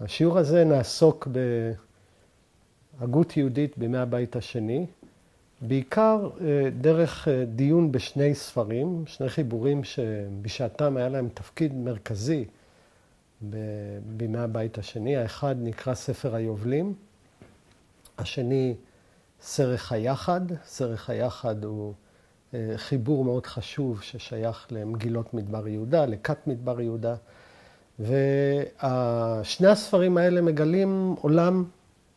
השיעור הזה נעסוק בהגות יהודית בימי הבית השני, בעיקר דרך דיון בשני ספרים, שני חיבורים שבשעתם היה להם תפקיד מרכזי בימי הבית השני. האחד נקרא ספר היובלים, השני סרך היחד. סרך היחד הוא חיבור מאוד חשוב ששייך למגילות מדבר יהודה, לכת מדבר יהודה. ושני הספרים האלה מגלים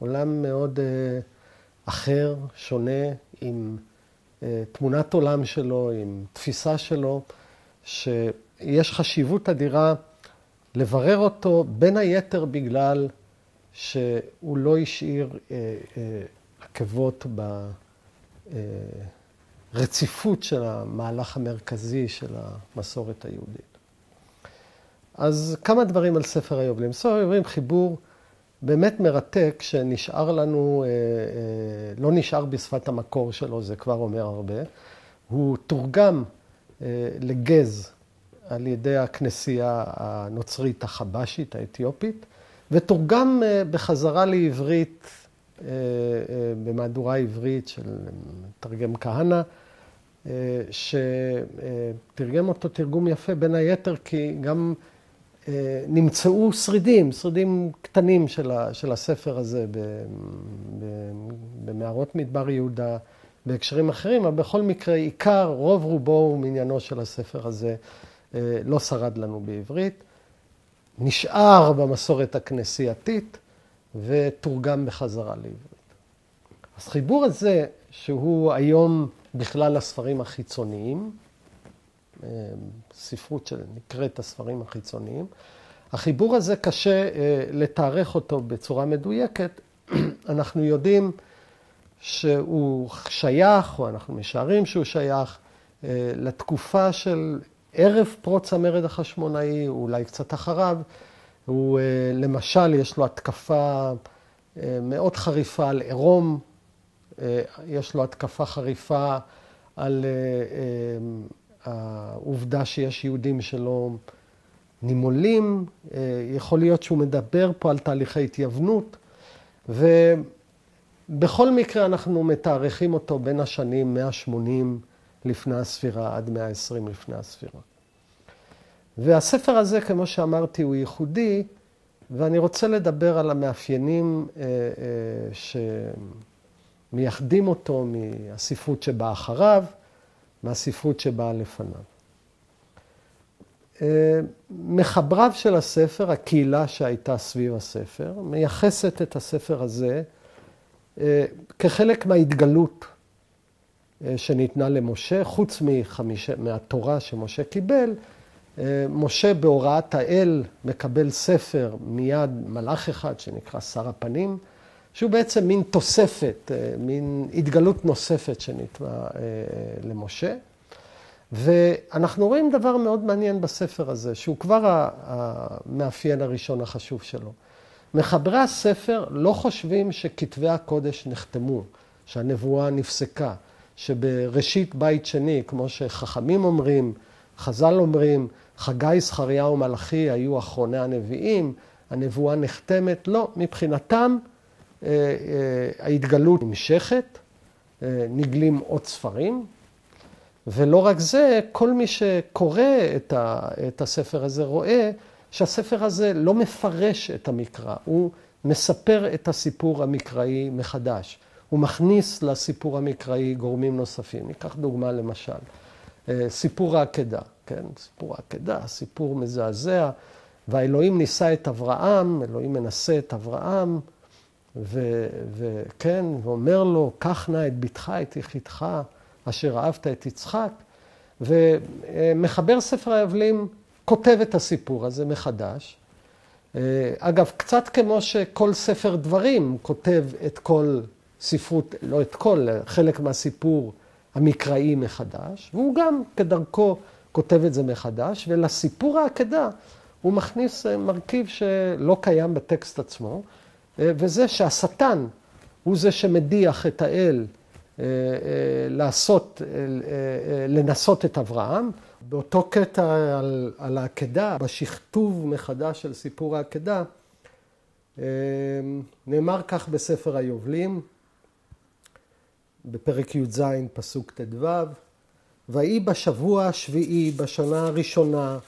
עולם מאוד אחר, שונה, עם תמונת עולם שלו, עם תפיסה שלו, שיש חשיבות אדירה לברר אותו, בין היתר בגלל שהוא לא השאיר עקבות ברציפות של המהלך המרכזי של המסורת היהודית. אז כמה דברים על ספר היובלים. ספר היובלים חיבור באמת מרתק שנשאר לנו, לא נשאר בשפת המקור שלו, זה כבר אומר הרבה. הוא תורגם לגז על ידי הכנסייה הנוצרית החבשית, האתיופית, ותורגם בחזרה לעברית, במהדורה עברית של תרגם כהנא, שתרגם אותו תרגום יפה בין היתר, כי גם נמצאו שרידים קטנים של הספר הזה במערות מדבר יהודה, בהקשרים אחרים, אבל בכל מקרה, רוב רובו ומעניינו של הספר הזה לא שרד לנו בעברית, נשאר במסורת הכנסייתית ותורגם בחזרה לעברית. אז חיבור הזה, שהוא היום בכלל הספרים החיצוניים, ספרות שנקראת הספרים החיצוניים, החיבור הזה קשה לתארך אותו בצורה מדויקת. אנחנו יודעים שהוא שייך, או אנחנו משערים שהוא שייך, לתקופה של ערב פרוץ המרד החשמונאי, או אולי קצת אחריו. הוא למשל, יש לו התקפה מאוד חריפה על עירום, יש לו התקפה חריפה על העובדה שיש יהודים שלא נימולים, יכול להיות שהוא מדבר פה על תהליכי התייוונות, ובכל מקרה אנחנו מתארכים אותו בין השנים 180 לפני הספירה עד 120 לפני הספירה. והספר הזה, כמו שאמרתי, הוא ייחודי, ואני רוצה לדבר על המאפיינים שמייחדים אותו מהספרות שבאה אחריו, מהספרות שבאה לפניו. מחבריו של הספר, הקהילה שהייתה סביב הספר, מייחסת את הספר הזה כחלק מההתגלות שניתנה למשה, חוץ מהתורה שמשה קיבל. משה בהוראת האל מקבל ספר מיד מלאך אחד שנקרא שר הפנים, שהוא בעצם מין תוספת, מין התגלות נוספת שניתנה למשה. ואנחנו רואים דבר מאוד מעניין בספר הזה, שהוא כבר המאפיין הראשון החשוב שלו. מחברי הספר לא חושבים שכתבי הקודש נחתמו, שהנבואה נפסקה, שבראשית בית שני, כמו שחכמים אומרים, חז"ל אומרים, חגי, זכריה ומלאכי היו אחרוני הנביאים, הנבואה נחתמת. לא, מבחינתם ההתגלות נמשכת, נגלים עוד ספרים, ולא רק זה, כל מי שקורא את הספר הזה רואה שהספר הזה לא מפרש את המקרא, הוא מספר את הסיפור המקראי מחדש. הוא מכניס לסיפור המקראי גורמים נוספים. ניקח דוגמה למשל, סיפור העקדה, כן? סיפור העקדה, סיפור מזעזע, והאלוהים ניסה את אברהם, אלוהים מנסה את אברהם, וכן, ואומר לו, קח נא את בתך, את יחידך, אשר אהבת את יצחק, ומחבר ספר היובלים כותב את הסיפור הזה מחדש. אגב, קצת כמו שכל ספר דברים כותב את כל ספרות, לא את כל, חלק מהסיפור המקראי מחדש, והוא גם כדרכו כותב את זה מחדש, ולסיפור העקדה הוא מכניס מרכיב שלא קיים בטקסט עצמו, וזה שהשטן הוא זה שמדיח את האל לנסות את אברהם. באותו קטע על העקדה, בשכתוב מחדש של סיפור העקדה, נאמר כך בספר היובלים, בפרק י"ז פסוק ט"ו, ויהי בשבוע השביעי, בשנה הראשונה,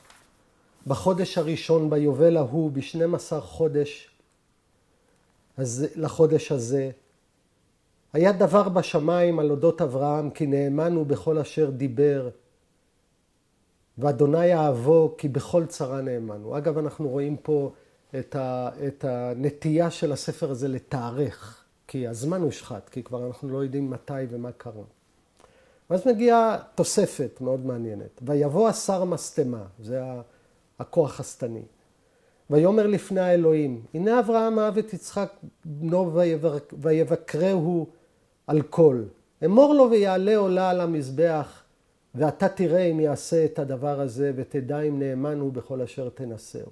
בחודש הראשון ביובל ההוא, ב12 חודש לחודש הזה, היה דבר בשמיים על אודות אברהם, כי נאמן הוא בכל אשר דיבר, ואדוני אהבו, כי בכל צרה נאמן הוא. אגב, אנחנו רואים פה את הנטייה של הספר הזה לתארך, כי הזמן הושחת, כי כבר אנחנו לא יודעים מתי ומה קרה. ואז מגיעה תוספת מאוד מעניינת. ויבוא השר משטמה, זה הכוח השטני. ויאמר לפני האלוהים, הנה אברהם אהב את יצחק בנו ויבקרהו על כל. אמור לו ויעלה עולה על המזבח, ואתה תראה אם יעשה את הדבר הזה, ותדע אם נאמן הוא בכל אשר תנסהו.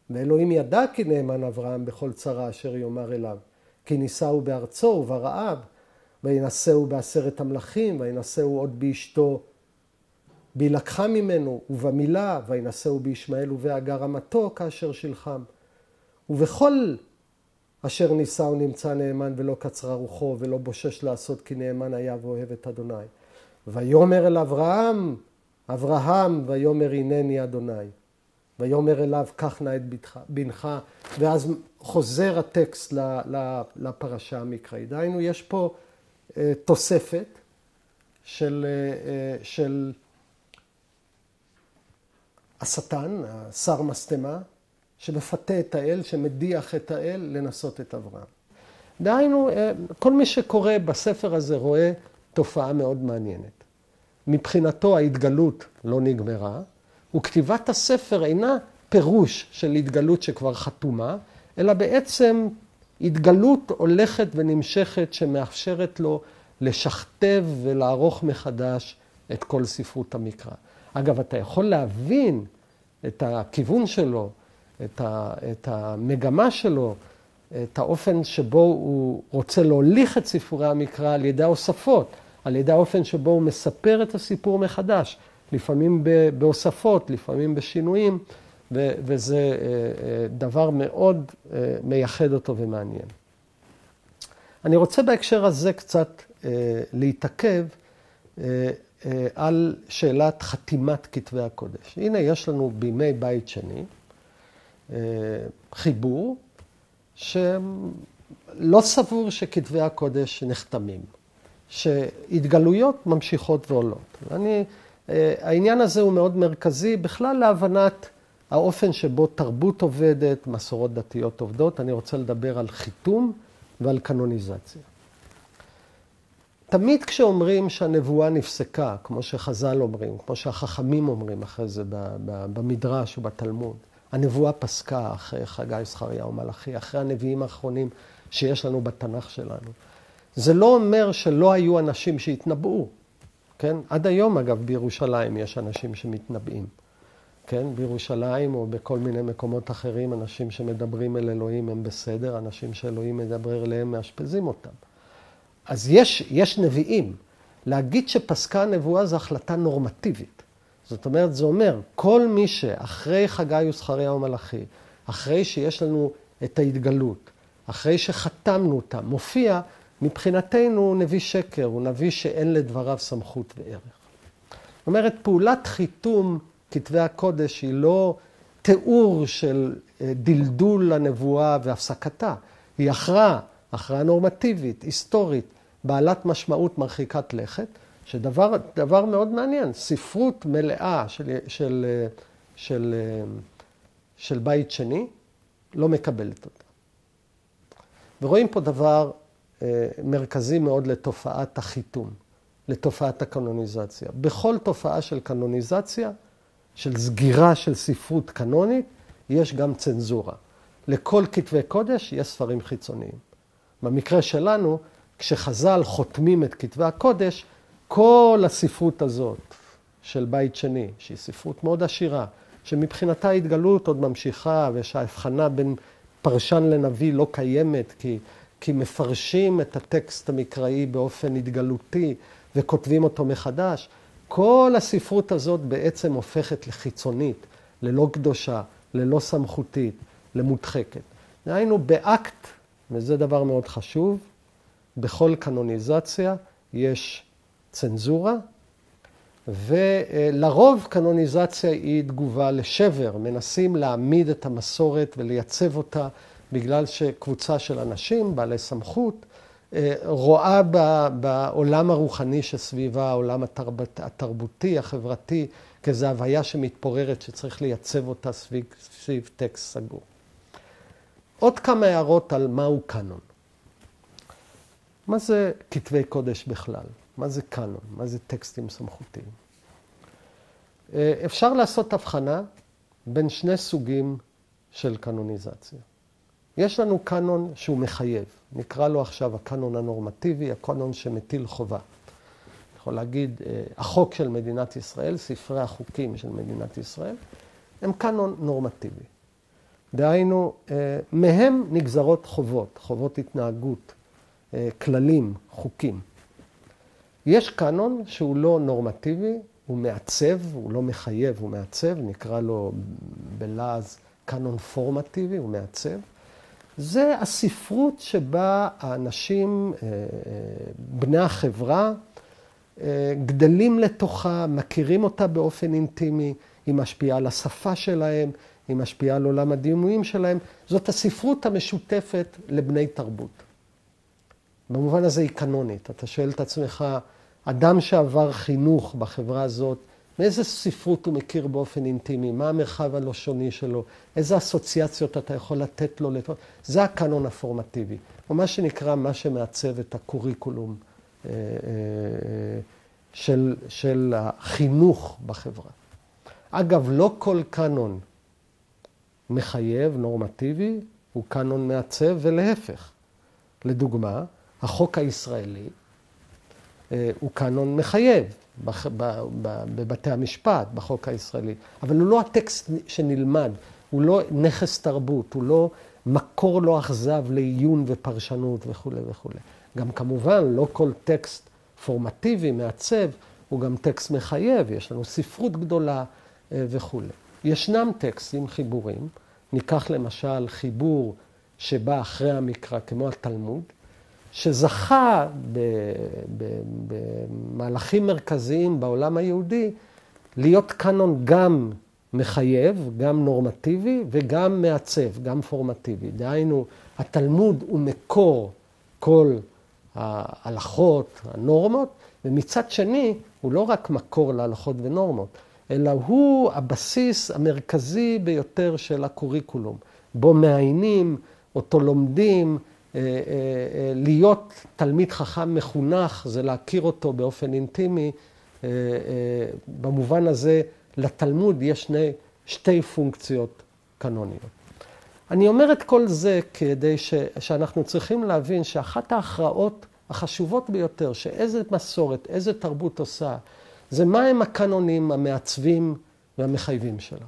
ואלוהים ידע כי נאמן אברהם בכל צרה אשר יאמר אליו, כי ניסהו בארצו וברעב, וינשאו בעשרת המלכים, וינשאו עוד באשתו, בהילקחה ממנו ובמילה, וינשאו בישמעאל ובהגר אמתו כאשר שלחם. ובכל אשר נישאו נמצא נאמן ולא קצרה רוחו, ולא בושש לעשות, כי נאמן היה ואוהב את אדוני. ויאמר אל אברהם, ויאמר הנני אדוני. ויאמר אליו, קח נא את בנך, ואז חוזר הטקסט לפרשה המקראית. דהיינו, יש פה תוספת של השטן, השר משטמה, שמפתה את האל, שמדיח את האל לנסות את אברהם. דהיינו, כל מי שקורא בספר הזה רואה תופעה מאוד מעניינת. מבחינתו ההתגלות לא נגמרה, וכתיבת הספר אינה פירוש של התגלות שכבר חתומה, אלא בעצם התגלות הולכת ונמשכת שמאפשרת לו לשכתב ולערוך מחדש את כל ספרות המקרא. אגב, אתה יכול להבין את הכיוון שלו, את המגמה שלו, את האופן שבו הוא רוצה להוליך את ספרי המקרא על ידי ההוספות, על ידי האופן שבו הוא מספר את הסיפור מחדש, לפעמים בהוספות, לפעמים בשינויים, וזה דבר מאוד מייחד אותו ומעניין. אני רוצה בהקשר הזה קצת להתעכב על שאלת חתימת כתבי הקודש. הנה יש לנו בימי בית שני חיבור שלא סבור שכתבי הקודש נחתמים, שהתגלויות ממשיכות ועולות. העניין הזה הוא מאוד מרכזי בכלל להבנת האופן שבו תרבות עובדת, מסורות דתיות עובדות. אני רוצה לדבר על חיתום ועל קנוניזציה. תמיד כשאומרים שהנבואה נפסקה, כמו שחז"ל אומרים, כמו שהחכמים אומרים אחרי זה במדרש ובתלמוד, הנבואה פסקה אחרי חגי, זכריה ומלאכי, אחרי הנביאים האחרונים שיש לנו בתנ"ך שלנו. זה לא אומר שלא היו אנשים שהתנבאו. כן? עד היום, אגב, בירושלים יש אנשים שמתנבאים. כן? בירושלים או בכל מיני מקומות אחרים, אנשים שמדברים אל אלוהים הם בסדר, אנשים שאלוהים מדבר אליהם מאשפזים אותם. אז יש נביאים. להגיד שפסקה הנבואה זו החלטה נורמטיבית. זאת אומרת, זה אומר, כל מי שאחרי חגי וזכריה ומלאכי, אחרי שיש לנו את ההתגלות, אחרי שחתמנו אותה, מופיע, מבחינתנו נביא שקר, הוא נביא שאין לדבריו סמכות וערך. זאת אומרת, פעולת חיתום כתבי הקודש היא לא תיאור של דלדול הנבואה והפסקתה. היא הכרעה נורמטיבית, היסטורית, בעלת משמעות מרחיקת לכת, שדבר מאוד מעניין, ספרות מלאה של בית שני לא מקבלת אותה. ורואים פה דבר מרכזי מאוד לתופעת החיתום, לתופעת הקנוניזציה. בכל תופעה של קנוניזציה, של סגירה של ספרות קנונית, יש גם צנזורה. לכל כתבי קודש יש ספרים חיצוניים. במקרה שלנו, כשחז"ל חותמים את כתבי הקודש, כל הספרות הזאת של בית שני, שהיא ספרות מאוד עשירה, שמבחינתה ההתגלות עוד ממשיכה, ושההבחנה בין פרשן לנביא לא קיימת, כי מפרשים את הטקסט המקראי באופן התגלותי, וכותבים אותו מחדש. כל הספרות הזאת בעצם הופכת לחיצונית, ללא קדושה, ללא סמכותית, למודחקת. היינו באקט, וזה דבר מאוד חשוב, בכל קנוניזציה יש צנזורה, ולרוב קנוניזציה היא תגובה לשבר. מנסים להעמיד את המסורת ולייצב אותה בגלל שקבוצה של אנשים, בעלי סמכות, רואה בעולם הרוחני שסביבה, העולם התרבותי, החברתי, כזו הוויה שמתפוררת שצריך לייצב אותה סביב טקסט סגור. עוד כמה הערות על מהו קאנון. מה זה כתבי קודש בכלל? מה זה קאנון? מה זה טקסטים סמכותיים? אפשר לעשות הבחנה בין שני סוגים של קנוניזציה. יש לנו קאנון שהוא מחייב. נקרא לו עכשיו הקאנון הנורמטיבי, הקאנון שמטיל חובה. אני יכול להגיד, החוק של מדינת ישראל, ספרי החוקים של מדינת ישראל, הם קאנון נורמטיבי. דהיינו, מהם נגזרות חובות, חובות התנהגות, כללים, חוקים. יש קאנון שהוא לא נורמטיבי, הוא מעצב, הוא לא מחייב, הוא מעצב, נקרא לו בלעז קאנון פורמטיבי, הוא מעצב. זה הספרות שבה האנשים, בני החברה, גדלים לתוכה, מכירים אותה באופן אינטימי, היא משפיעה על השפה שלהם, היא משפיעה על עולם הדימויים שלהם. זאת הספרות המשותפת לבני תרבות. במובן הזה היא קנונית. אתה שואל את עצמך, אדם שעבר חינוך בחברה הזאת, מאיזה ספרות הוא מכיר באופן אינטימי? מה המרחב הלשוני שלו? איזה אסוציאציות אתה יכול לתת לו? זה הקאנון הפורמטיבי, או מה שנקרא, מה שמעצב את הקוריקולום של החינוך בחברה. אגב, לא כל קאנון מחייב, נורמטיבי, הוא קאנון מעצב ולהפך. לדוגמה, החוק הישראלי הוא קאנון מחייב בבתי המשפט, בחוק הישראלי. אבל הוא לא הטקסט שנלמד, הוא לא נכס תרבות, הוא לא מקור לא אכזב לעיון ופרשנות וכו' וכו'. גם כמובן, לא כל טקסט פורמטיבי, מעצב, הוא גם טקסט מחייב, יש לנו ספרות גדולה וכו'. ישנם טקסטים, חיבורים, ניקח למשל חיבור שבא אחרי המקרא, כמו התלמוד, שזכה במהלכים מרכזיים בעולם היהודי להיות קאנון גם מחייב, גם נורמטיבי וגם מעצב, גם פורמטיבי. דהיינו, התלמוד הוא מקור כל ההלכות, הנורמות, ומצד שני הוא לא רק מקור להלכות ונורמות, אלא הוא הבסיס המרכזי ביותר של הקוריקולום, בו מעיינים, אותו לומדים. להיות תלמיד חכם מחונך, זה להכיר אותו באופן אינטימי. במובן הזה, לתלמוד יש שתי פונקציות קנוניות. אני אומר את כל זה כדי שאנחנו צריכים להבין שאחת ההכרעות החשובות ביותר, שאיזה מסורת, איזה תרבות עושה, זה מהם הקנונים המעצבים והמחייבים שלה.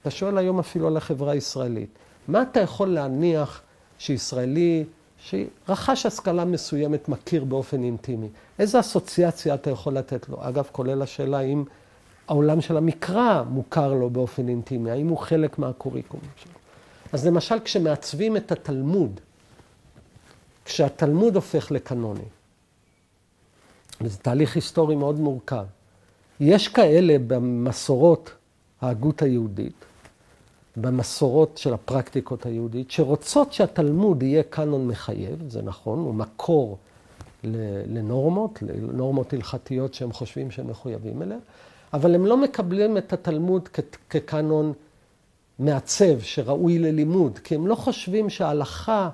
אתה שואל היום אפילו על החברה הישראלית. מה אתה יכול להניח שישראלי שרכש השכלה מסוימת מכיר באופן אינטימי? איזה אסוציאציה אתה יכול לתת לו? אגב, כולל השאלה אם העולם של המקרא מוכר לו באופן אינטימי, האם הוא חלק מהקוריקולום שלו. אז למשל, כשמעצבים את התלמוד, כשהתלמוד הופך לקנוני, וזה תהליך היסטורי מאוד מורכב, יש כאלה במסורות ההגות היהודית, במסורות של הפרקטיקות היהודית, שרוצות שהתלמוד יהיה קאנון מחייב, זה נכון, הוא מקור לנורמות הלכתיות שהם חושבים שהם מחויבים אליה, אבל הם לא מקבלים את התלמוד כקאנון מעצב שראוי ללימוד, כי הם לא חושבים שההלכה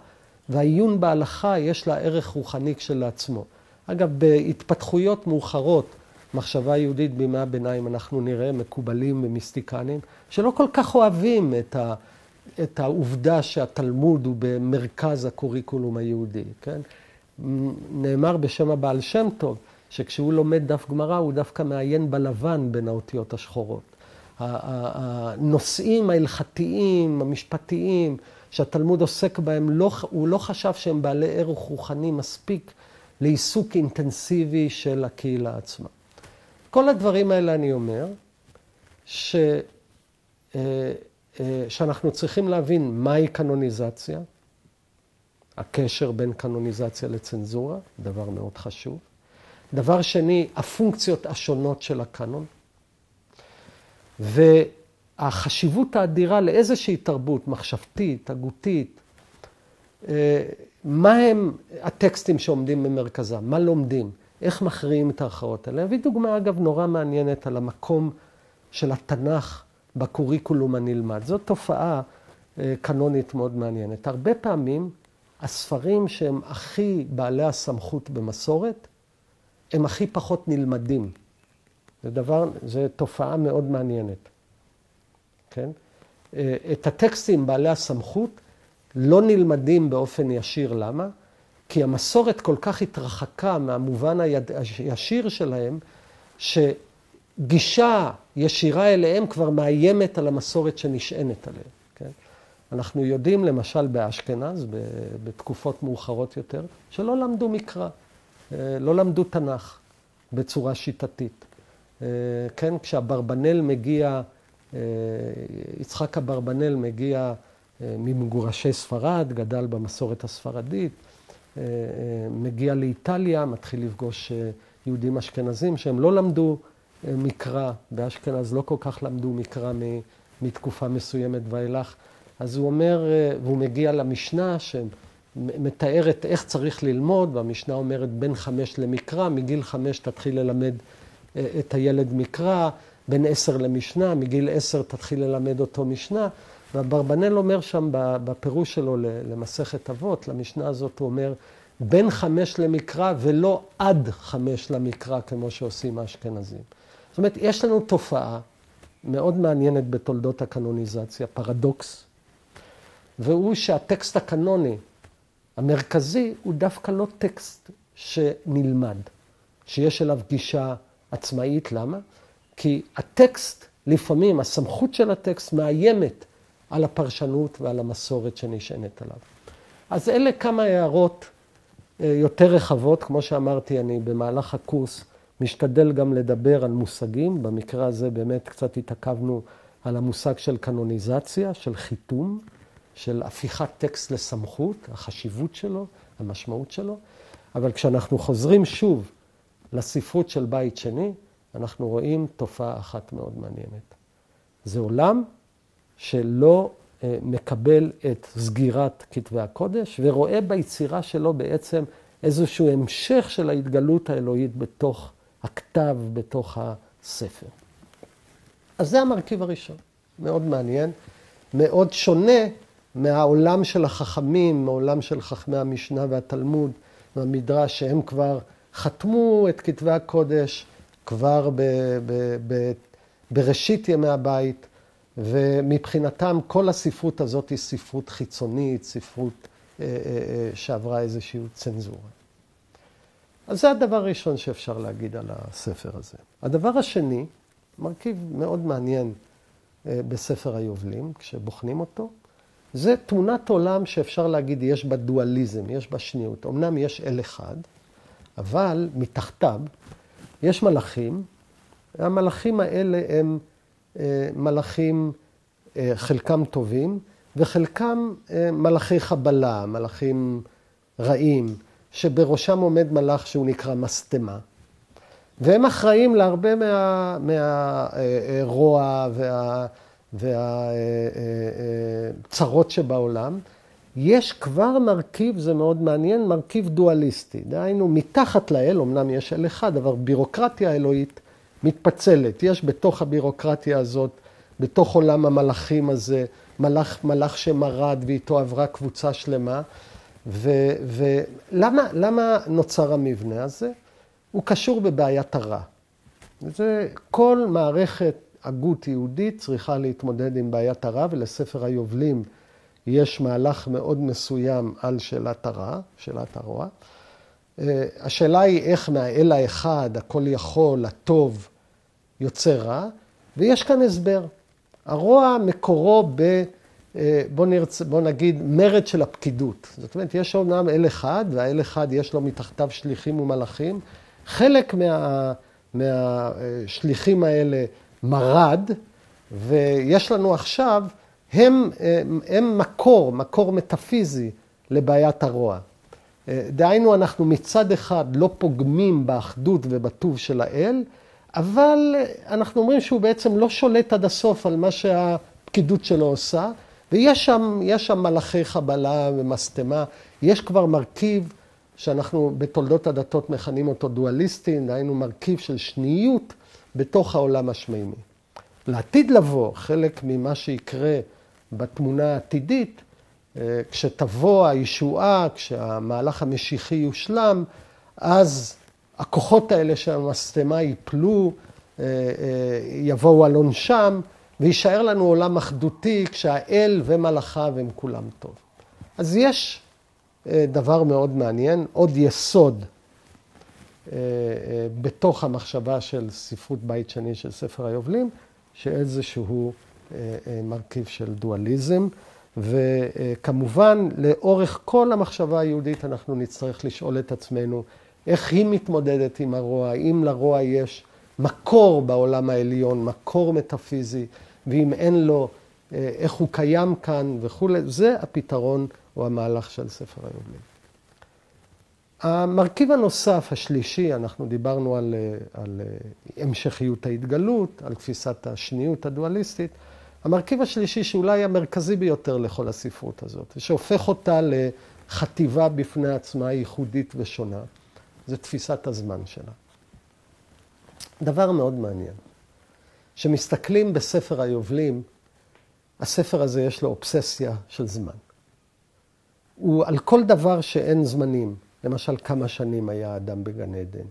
והעיון בהלכה יש לה ערך רוחני כשלעצמו. אגב, בהתפתחויות מאוחרות, מחשבה יהודית בימי הביניים, אנחנו נראה מקובלים ומיסטיקנים, שלא כל כך אוהבים את העובדה שהתלמוד הוא במרכז הקוריקולום היהודי. כן? נאמר בשם הבעל שם טוב, שכשהוא לומד דף גמרא, הוא דווקא מעיין בלבן בין האותיות השחורות. הנושאים ההלכתיים, המשפטיים, שהתלמוד עוסק בהם, הוא לא חשב שהם בעלי ערך רוחני מספיק לעיסוק אינטנסיבי של הקהילה עצמה. כל הדברים האלה אני אומר, שהם שאנחנו צריכים להבין מהי קנוניזציה, הקשר בין קנוניזציה לצנזורה, דבר מאוד חשוב. דבר שני, הפונקציות השונות של הקנון. והחשיבות האדירה לאיזושהי תרבות מחשבתית, הגותית, מה הם הטקסטים שעומדים במרכזם, מה לומדים, איך מכריעים את ההכרעות האלה. אביא דוגמה, אגב, נורא מעניינת על המקום של התנ"ך בקוריקולום הנלמד. זאת תופעה קנונית מאוד מעניינת. הרבה פעמים הספרים שהם הכי בעלי הסמכות במסורת, הם הכי פחות נלמדים. זו תופעה מאוד מעניינת. כן? את הטקסטים בעלי הסמכות לא נלמדים באופן ישיר. למה? כי המסורת כל כך התרחקה מהמובן הישיר שלהם, שגישה ישירה אליהם כבר מאיימת על המסורת שנשענת עליהם. כן? אנחנו יודעים, למשל באשכנז, בתקופות מאוחרות יותר, שלא למדו מקרא, לא למדו תנ"ך בצורה שיטתית. כן, כשאברבנאל מגיע, יצחק אברבנאל מגיע ממגורשי ספרד, גדל במסורת הספרדית, מגיע לאיטליה, מתחיל לפגוש יהודים אשכנזים שהם לא למדו מקרא, באשכנז לא כל כך למדו מקרא מתקופה מסוימת ואילך. אז הוא אומר, והוא מגיע למשנה שמתארת איך צריך ללמוד, והמשנה אומרת בין 5 למקרא, מגיל 5 תתחיל ללמד את הילד מקרא, בין 10 למשנה, מגיל 10 תתחיל ללמד אותו משנה, ואברבנאל אומר שם בפירוש שלו למסכת אבות, למשנה הזאת הוא אומר, בין 5 למקרא ולא עד 5 למקרא, כמו שעושים האשכנזים. זאת אומרת, יש לנו תופעה מאוד מעניינת בתולדות הקנוניזציה, פרדוקס, והוא שהטקסט הקנוני המרכזי הוא דווקא לא טקסט שנלמד, שיש אליו גישה עצמאית. למה? כי הטקסט, לפעמים הסמכות של הטקסט מאיימת על הפרשנות ועל המסורת שנשענת עליו. אז אלה כמה הערות יותר רחבות. כמו שאמרתי, אני במהלך הקורס משתדל גם לדבר על מושגים. במקרה הזה באמת קצת התעכבנו על המושג של קנוניזציה, של חיתום, של הפיכת טקסט לסמכות, החשיבות שלו, המשמעות שלו. אבל כשאנחנו חוזרים שוב לספרות של בית שני, אנחנו רואים תופעה אחת מאוד מעניינת. זה עולם שלא מקבל את סגירת כתבי הקודש, ורואה ביצירה שלו בעצם איזשהו המשך של ההתגלות האלוהית בתוך הכתב, בתוך הספר. אז זה המרכיב הראשון. מאוד מעניין, מאוד שונה מהעולם של החכמים, מהעולם של חכמי המשנה והתלמוד והמדרש, שהם כבר חתמו את כתבי הקודש כבר בראשית ימי הבית, ומבחינתם כל הספרות הזאת היא ספרות חיצונית, ספרות שעברה איזושהי צנזורה. אז זה הדבר הראשון שאפשר להגיד על הספר הזה. הדבר השני, מרכיב מאוד מעניין בספר היובלים, כשבוחנים אותו, זה תמונת עולם שאפשר להגיד יש בה דואליזם, יש בה שניות. אמנם יש אל אחד, אבל מתחתיו יש מלאכים. המלאכים האלה הם מלאכים, חלקם טובים, וחלקם מלאכי חבלה, מלאכים רעים, שבראשם עומד מלאך שהוא נקרא מסתמה. והם אחראים להרבה מהרוע והצרות שבעולם. יש כבר מרכיב, זה מאוד מעניין, מרכיב דואליסטי. דהיינו, מתחת לאל, אמנם יש אל אחד, אבל בירוקרטיה האלוהית מתפצלת. יש בתוך הבירוקרטיה הזאת, בתוך עולם המלאכים הזה, מלאך שמרד ואיתו עברה קבוצה שלמה. ולמה נוצר המבנה הזה? הוא קשור בבעיית הרע. זה כל מערכת הגות יהודית צריכה להתמודד עם בעיית הרע, ולספר היובלים יש מהלך מאוד מסוים על שאלת הרע, שאלת הרוע. השאלה היא איך מהאל האחד, הכל יכול, הטוב, יוצא רע, ויש כאן הסבר. הרוע מקורו בוא נגיד, מרד של הפקידות. זאת אומרת, יש אומנם אל אחד, והאל אחד יש לו מתחתיו שליחים ומלאכים. חלק מהשליחים האלה מרד, ויש לנו עכשיו הם מקור מטאפיזי לבעיית הרוע. דהיינו, אנחנו מצד אחד לא פוגמים באחדות ובטוב של האל, אבל אנחנו אומרים שהוא בעצם לא שולט עד הסוף על מה שהפקידות שלו עושה, ויש שם מלאכי חבלה ומסתמה. יש כבר מרכיב שאנחנו בתולדות הדתות מכנים אותו דואליסטי, דהיינו מרכיב של שניות בתוך העולם השמימי. לעתיד לבוא, חלק ממה שיקרה בתמונה העתידית, כשתבוא הישועה, כשהמהלך המשיחי יושלם, אז הכוחות האלה של המסתמה ייפלו, יבואו על עונשם, וישאר לנו עולם אחדותי כשהאל ומלאכיו הם כולם טוב. אז יש דבר מאוד מעניין, עוד יסוד בתוך המחשבה של ספרות בית שני של ספר היובלים, שאיזשהו מרכיב של דואליזם, וכמובן לאורך כל המחשבה היהודית אנחנו נצטרך לשאול את עצמנו איך היא מתמודדת עם הרוע, אם לרוע יש מקור בעולם העליון, מקור מטאפיזי, ואם אין לו, איך הוא קיים כאן וכו'. זה הפתרון או המהלך של ספר היובלים. המרכיב הנוסף, השלישי, אנחנו דיברנו על המשכיות ההתגלות, על תפיסת השניות הדואליסטית. המרכיב השלישי שאולי המרכזי ביותר לכל הספרות הזאת, שהופך אותה לחטיבה בפני עצמה ייחודית ושונה, זה תפיסת הזמן שלה. דבר מאוד מעניין. שמסתכלים בספר היובלים, הספר הזה יש לו אובססיה של זמן. הוא על כל דבר שאין זמנים, למשל כמה שנים היה האדם בגן עדן,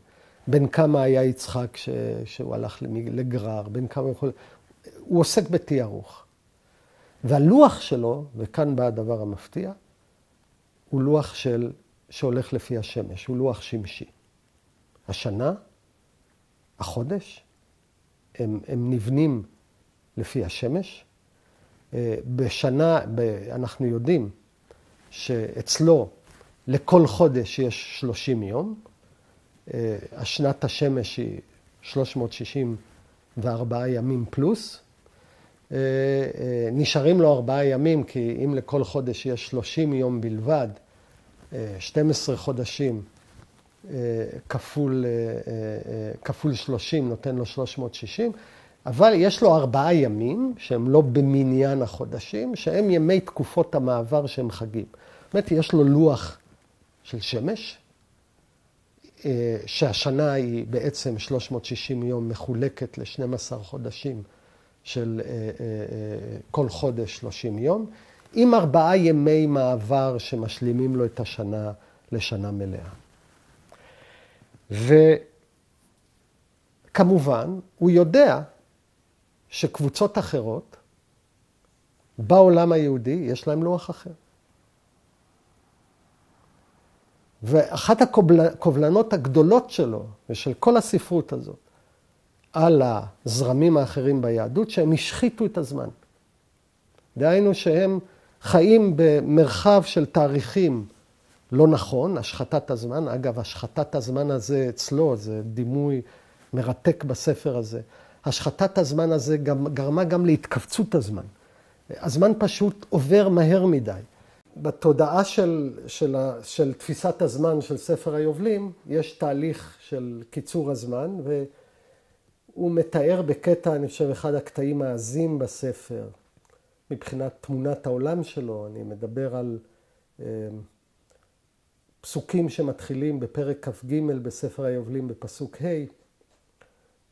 בין כמה היה יצחק שהוא הלך לגרר, בין כמה הוא עוסק בתיארוך. והלוח שלו, וכאן בא הדבר המפתיע, הוא לוח שהולך לפי השמש, הוא לוח שמשי. השנה, החודש, הם נבנים לפי השמש. אנחנו יודעים שאצלו לכל חודש יש 30 יום. השנת השמש היא 364 ימים פלוס. נשארים לו 4 ימים, כי אם לכל חודש יש 30 יום בלבד, 12 חודשים כפול 30 נותן לו 360, אבל יש לו 4 ימים שהם לא במניין החודשים, שהם ימי תקופות המעבר שהם חגים. זאת אומרת, יש לו לוח של שמש, שהשנה היא בעצם 360 יום מחולקת ל-12 חודשים של כל חודש 30 יום, עם 4 ימי מעבר שמשלימים לו את השנה לשנה מלאה. וכמובן, הוא יודע שקבוצות אחרות בעולם היהודי יש להם לוח אחר. ואחת הקובלנות הגדולות שלו, ושל כל הספרות הזאת, על הזרמים האחרים ביהדות, שהם השחיתו את הזמן. דהיינו שהם חיים במרחב של תאריכים לא נכון, השחתת הזמן. אגב, השחתת הזמן הזה אצלו, זה דימוי מרתק בספר הזה. השחתת הזמן הזה גרמה גם להתכווצות הזמן. הזמן פשוט עובר מהר מדי. בתודעה של תפיסת הזמן של ספר היובלים, יש תהליך של קיצור הזמן, והוא מתאר בקטע, אני חושב, אחד הקטעים העזים בספר, מבחינת תמונת העולם שלו. אני מדבר על פסוקים שמתחילים בפרק כ"ג בספר היובלים בפסוק ה'.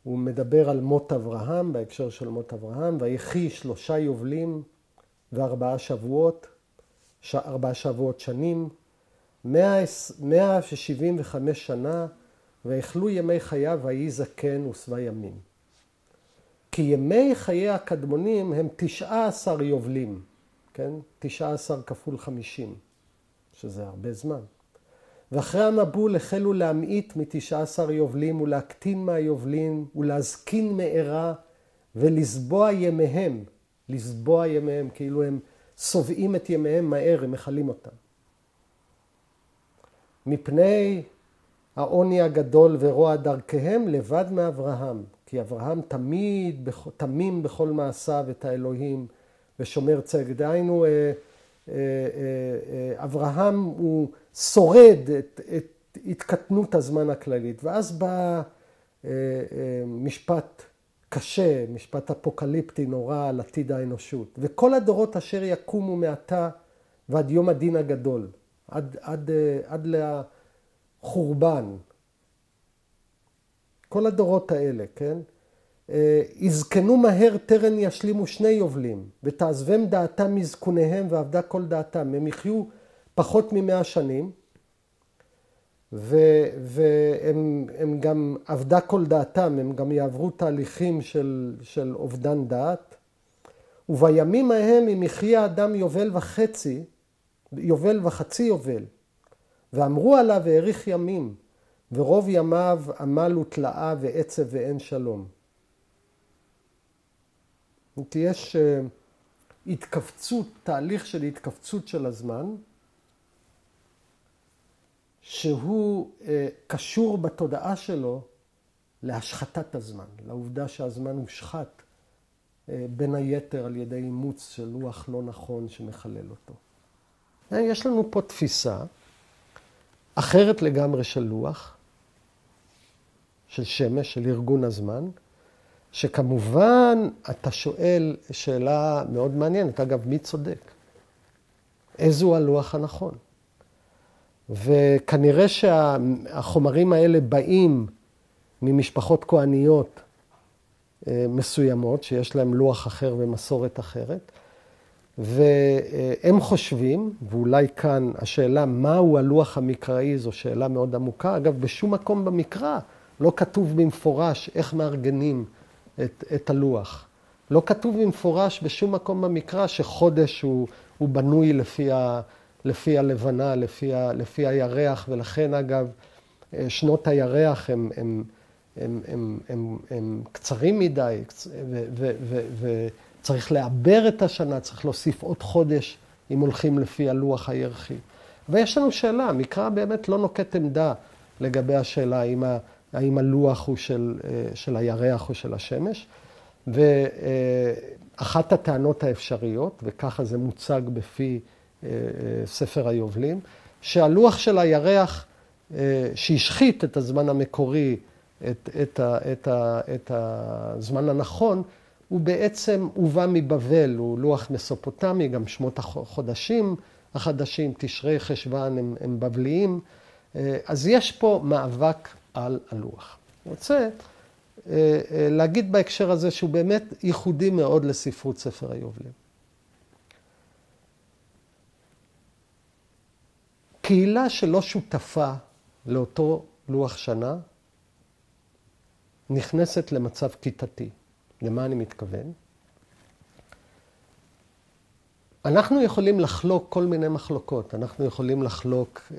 הוא מדבר על מות אברהם, בהקשר של מות אברהם, ויחי 3 יובלים ו4 שבועות, 4 שבועות שנים, 175 שנה, ויכלו ימי חייו ויהי זקן ושבע ימים. כי ימי חיי הקדמונים הם 19 יובלים, כן? 19 כפול 50, שזה הרבה זמן. ואחרי המבול החלו להמעיט מ19 יובלים ולהקטין מהיובלים ולהזקין מהרה ולסבוע ימיהם. לסבוע ימיהם, כאילו הם סובעים את ימיהם מהר, הם מחלים אותם. מפני העוני הגדול ורוע דרכיהם לבד מאברהם. כי אברהם תמים בכל מעשיו את האלוהים, ושומר צדק. דהיינו, אברהם הוא שורד את התקטנות הזמן הכללית, ואז בא משפט קשה, משפט אפוקליפטי נורא על עתיד האנושות. וכל הדורות אשר יקומו מעתה ועד יום הדין הגדול, עד לחורבן. כל הדורות האלה, כן? יזקנו מהר טרן ישלימו 2 יובלים, ותעזבם דעתם מזקוניהם ועבדה כל דעתם. הם יחיו פחות מ100 שנים, והם גם עבדה כל דעתם, הם גם יעברו תהליכים של אובדן דעת. ובימים ההם אם יחיה אדם יובל וחצי יובל, ואמרו עליו והאריך ימים, ורוב ימיו עמל ותלאה ועצב ואין שלום. יש התכווצות, תהליך של התכווצות של הזמן, שהוא קשור בתודעה שלו להשחתת הזמן, לעובדה שהזמן הושחת בין היתר על ידי אימוץ של לוח לא נכון שמחלל אותו. יש לנו פה תפיסה אחרת לגמרי של לוח, של שמש, של ארגון הזמן, שכמובן אתה שואל שאלה מאוד מעניינת, אגב, מי צודק? איזו הלוח הנכון? וכנראה שהחומרים האלה באים ממשפחות כהניות מסוימות, שיש להם לוח אחר ומסורת אחרת, והם חושבים, ואולי כאן השאלה מהו הלוח המקראי, זו שאלה מאוד עמוקה. אגב, בשום מקום במקרא לא כתוב במפורש איך מארגנים את הלוח. לא כתוב במפורש בשום מקום במקרא שחודש הוא בנוי לפי הלבנה, לפי הירח, ולכן אגב, שנות הירח הם קצרים מדי, וצריך לעבר את השנה, צריך להוסיף עוד חודש אם הולכים לפי הלוח הירחי. ויש לנו שאלה, המקרא באמת לא נוקט עמדה לגבי השאלה האם הלוח הוא של הירח או של השמש, ואחת הטענות האפשריות, וככה זה מוצג בפי ספר היובלים, שהלוח של הירח שהשחית את הזמן המקורי, את הזמן הנכון, הוא בעצם הובא מבבל, הוא לוח מסופוטמי, גם שמות החודשים החדשים, תשרי, חשוון, הם בבליים. אז יש פה מאבק על הלוח. אני רוצה להגיד בהקשר הזה שהוא באמת ייחודי מאוד לספרות ספר היובלים. קהילה שלא שותפה לאותו לוח שנה, נכנסת למצב כיתתי. למה אני מתכוון? אנחנו יכולים לחלוק כל מיני מחלוקות. אנחנו יכולים לחלוק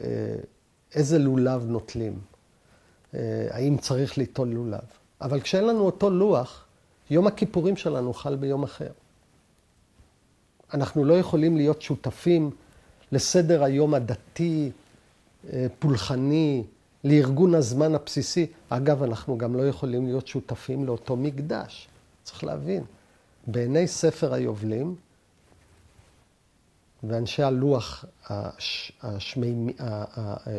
איזה לולב נוטלים. האם צריך ליטול לולב. אבל כשאין לנו אותו לוח, יום הכיפורים שלנו חל ביום אחר. אנחנו לא יכולים להיות שותפים לסדר היום הדתי, פולחני, לארגון הזמן הבסיסי. אגב, אנחנו גם לא יכולים להיות שותפים לאותו מקדש. צריך להבין, בעיני ספר היובלים, ואנשי הלוח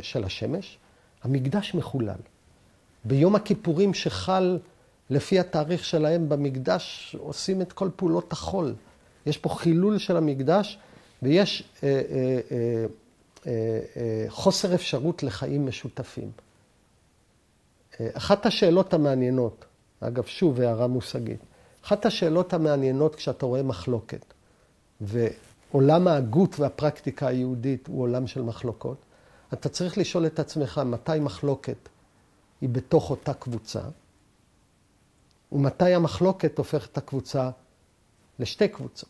של השמש, המקדש מחולל. ביום הכיפורים שחל לפי התאריך שלהם במקדש, עושים את כל פעולות החול. יש פה חילול של המקדש, ויש חוסר אפשרות לחיים משותפים. אחת השאלות המעניינות, אגב, שוב, הערה מושגית, אחת השאלות המעניינות כשאתה רואה מחלוקת, ועולם ההגות והפרקטיקה היהודית הוא עולם של מחלוקות, אתה צריך לשאול את עצמך מתי מחלוקת היא בתוך אותה קבוצה, ומתי המחלוקת הופכת את הקבוצה לשתי קבוצות.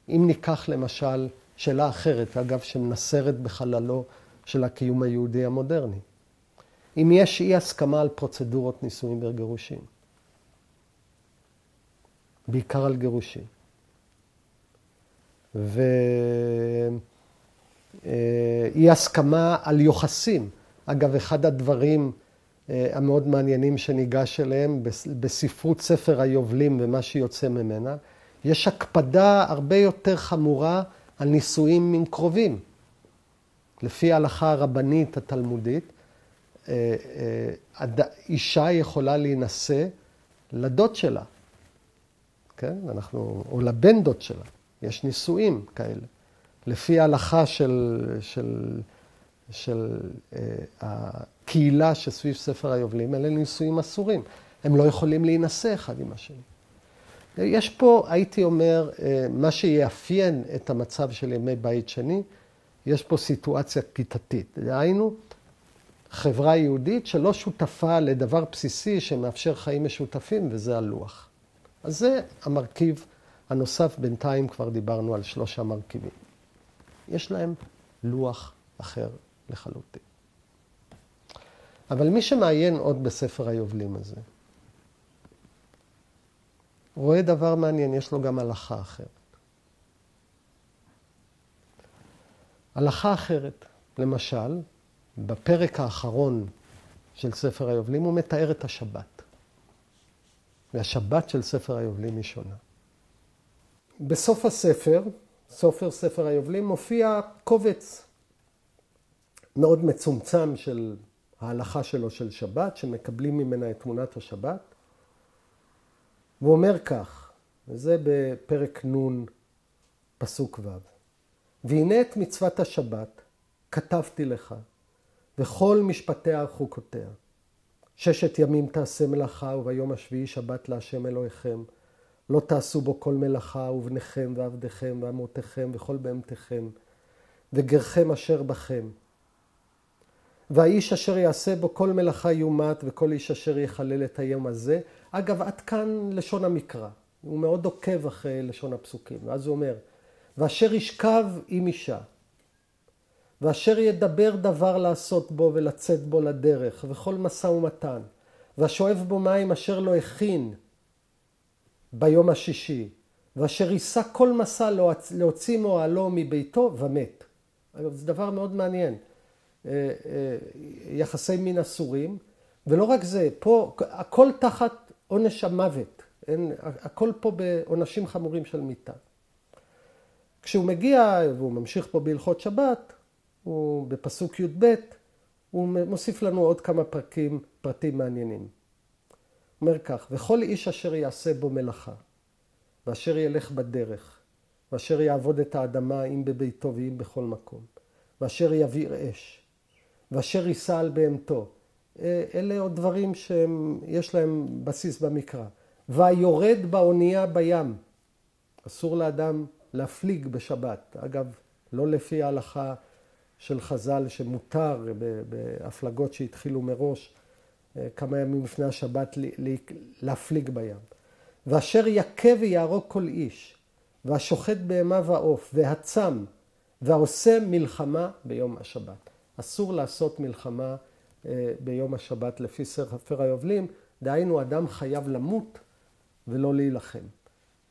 אם ניקח למשל שאלה אחרת, אגב, שמנסרת בחללו של הקיום היהודי המודרני. אם יש אי הסכמה על פרוצדורות נישואים וגירושים, בעיקר על גירושים, ואי הסכמה על יוחסים. אגב, אחד הדברים המאוד מעניינים שניגש אליהם בספרות ספר היובלים ומה שיוצא ממנה, יש הקפדה הרבה יותר חמורה על נישואים עם קרובים. לפי ההלכה הרבנית התלמודית, אישה יכולה להינשא לדוד שלה, כן? או לבן דוד שלה. יש נישואים כאלה. לפי ההלכה של הקהילה שסביב ספר היובלים, אלה נישואים אסורים. הם לא יכולים להינשא אחד עם השני. יש פה, הייתי אומר, מה שיאפיין את המצב של ימי בית שני, יש פה סיטואציה כיתתית. דהיינו, חברה יהודית שלא שותפה לדבר בסיסי שמאפשר חיים משותפים, וזה הלוח. אז זה המרכיב הנוסף, בינתיים כבר דיברנו על 3 המרכיבים. יש להם לוח אחר לחלוטין. אבל מי שמעיין עוד בספר היובלים הזה, רואה דבר מעניין, יש לו גם הלכה אחרת. הלכה אחרת, למשל, בפרק האחרון של ספר היובלים, הוא מתאר את השבת. והשבת של ספר היובלים היא שונה. בסוף הספר, ספר היובלים, מופיע קובץ מאוד מצומצם של ההלכה שלו של שבת, שמקבלים ממנה את תמונת השבת. והוא אומר כך, וזה בפרק נ' פסוק ו'. והנה את מצוות השבת כתבתי לך, וכל משפטיה וחוקותיה. 6 ימים תעשה מלאכה, וביום השביעי שבת להשם אלוהיכם. לא תעשו בו כל מלאכה, ובניכם ועבדיכם ואמותיכם וכל בהמתכם, וגרכם אשר בכם. והאיש אשר יעשה בו כל מלאכה יומת, וכל איש אשר יחלל את היום הזה. אגב, עד כאן לשון המקרא. הוא מאוד עוקב אחרי לשון הפסוקים. ואז הוא אומר, ואשר ישכב עם אישה, ואשר ידבר דבר לעשות בו ולצאת בו לדרך, וכל משא ומתן, והשואב בו מים אשר לא הכין ביום השישי, ואשר יישא כל מסע להוציא מועלו מביתו ומת. אגב, זה דבר מאוד מעניין. יחסי מין אסורים, ולא רק זה, פה הכל תחת עונש המוות, הכל פה בעונשים חמורים של מיתה. כשהוא מגיע, והוא ממשיך פה בהלכות שבת, הוא בפסוק י"ב, הוא מוסיף לנו עוד כמה פרטים מעניינים. הוא אומר כך, וכל איש אשר יעשה בו מלאכה, ואשר ילך בדרך, ואשר יעבוד את האדמה אם בביתו ואם בכל מקום, ואשר יבעיר אש, ואשר יישא על בהמתו. אלה עוד דברים שיש להם בסיס במקרא. ויורד באונייה בים. אסור לאדם להפליג בשבת. אגב, לא לפי ההלכה של חז"ל שמותר בהפלגות שהתחילו מראש כמה ימים לפני השבת להפליג בים. ואשר יכה ויהרוג כל איש, והשוחט בהמה ועוף, והצם, והעושה מלחמה ביום השבת. אסור לעשות מלחמה ביום השבת לפי ספר היובלים, דהיינו אדם חייב למות ולא להילחם.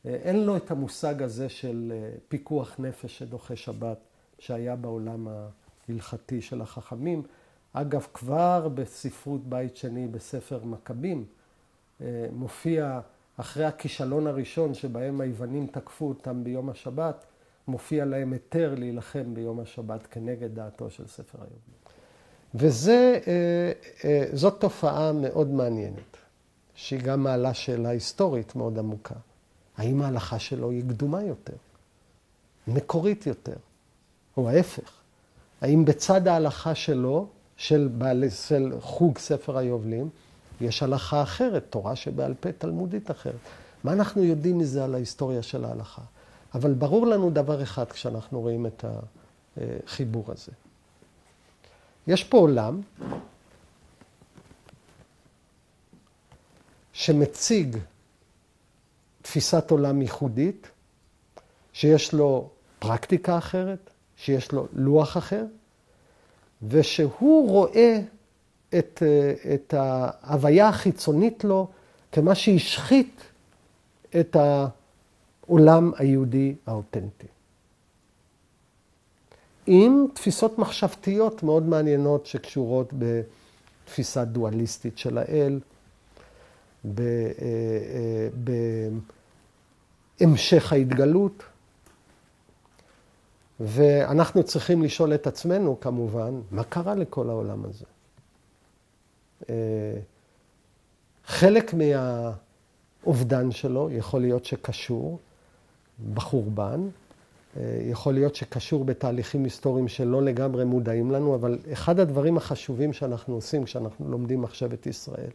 אין לו את המושג הזה של פיקוח נפש שדוחה שבת שהיה בעולם ההלכתי של החכמים. אגב, כבר בספרות בית שני בספר מכבים מופיע אחרי הכישלון הראשון שבהם היוונים תקפו אותם ביום השבת, מופיע להם היתר להילחם ביום השבת כנגד דעתו של ספר היובלים. וזאת תופעה מאוד מעניינת, שהיא גם מעלה שאלה היסטורית מאוד עמוקה. האם ההלכה שלו היא קדומה יותר, מקורית יותר, או ההפך? האם בצד ההלכה שלו, של חוג ספר היובלים, יש הלכה אחרת, תורה שבעל פה תלמודית אחרת? מה אנחנו יודעים מזה על ההיסטוריה של ההלכה? אבל ברור לנו דבר אחד כשאנחנו רואים את החיבור הזה. יש פה עולם שמציג תפיסת עולם ייחודית, שיש לו פרקטיקה אחרת, שיש לו לוח אחר, ושהוא רואה את ההוויה החיצונית לו כמה שהשחית את העולם היהודי האותנטי. עם תפיסות מחשבתיות מאוד מעניינות שקשורות בתפיסה דואליסטית של האל, המשך ההתגלות. ואנחנו צריכים לשאול את עצמנו, כמובן, מה קרה לכל העולם הזה? חלק מהאובדן שלו יכול להיות שקשור בחורבן, יכול להיות שקשור בתהליכים היסטוריים שלא לגמרי מודעים לנו, אבל אחד הדברים החשובים שאנחנו עושים כשאנחנו לומדים מחשבת ישראל,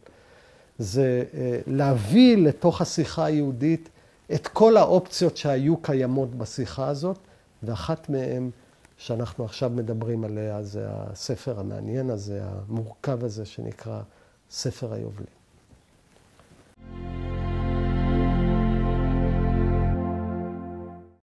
זה להביא לתוך השיחה היהודית את כל האופציות שהיו קיימות בשיחה הזאת, ואחת מהן שאנחנו עכשיו מדברים עליה זה הספר המעניין הזה, המורכב הזה שנקרא ספר היובלים.